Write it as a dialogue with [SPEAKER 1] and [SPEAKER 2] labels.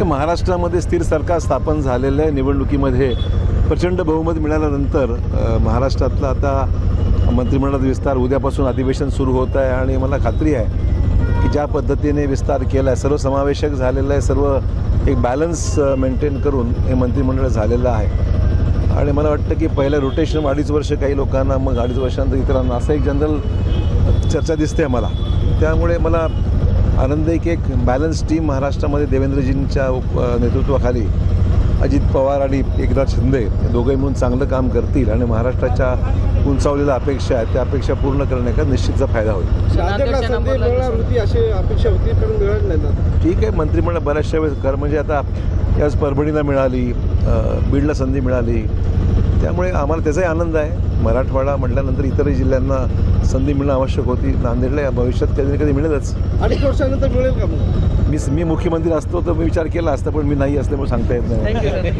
[SPEAKER 1] महाराष्ट्रामध्ये स्थिर सरकार स्थापन झालेलं आहे। निवडणुकीमध्ये प्रचंड बहुमत मिळाल्यानंतर महाराष्ट्रातला आता मंत्रिमंडळात विस्तार उद्यापासून अधिवेशन सुरू होत आहे आणि मला खात्री आहे की ज्या पद्धतीने विस्तार केला आहे, सर्वसमावेशक झालेलं आहे, सर्व एक बॅलन्स मेंटेन करून हे मंत्रिमंडळ झालेलं आहे। आणि मला वाटतं की पहिलं रोटेशन 2.5 वर्ष काही लोकांना, मग 2.5 वर्षांतर इतरांना, असं एक जनरल चर्चा दिसते मला। त्यामुळे मला आनंद आहे की एक बॅलन्स टीम महाराष्ट्रामध्ये देवेंद्रजींच्या नेतृत्वाखाली अजित पवार आणि एकनाथ शिंदे हे दोघंही मिळून चांगलं काम करतील आणि महाराष्ट्राच्या उंचावलेल्या अपेक्षा आहेत त्या अपेक्षा पूर्ण करण्याचा निश्चितचा फायदा होईल। ठीक आहे, मंत्रिमंडळ बऱ्याचशा वेळेस म्हणजे आता याच परभणीला मिळाली, बीडला संधी मिळाली, त्यामुळे आम्हाला त्याचाही आनंद आहे। मराठवाडा म्हटल्यानंतर इतरही जिल्ह्यांना संधी मिळणं आवश्यक होती। नांदेडला या भविष्यात कधी ना कधी मिळेलच।
[SPEAKER 2] 2.5 वर्षानंतर मिळेल का?
[SPEAKER 1] मी मुख्यमंत्री असतो तर मी विचार केला असता, पण मी नाही असल्यामुळे सांगता येत नाही।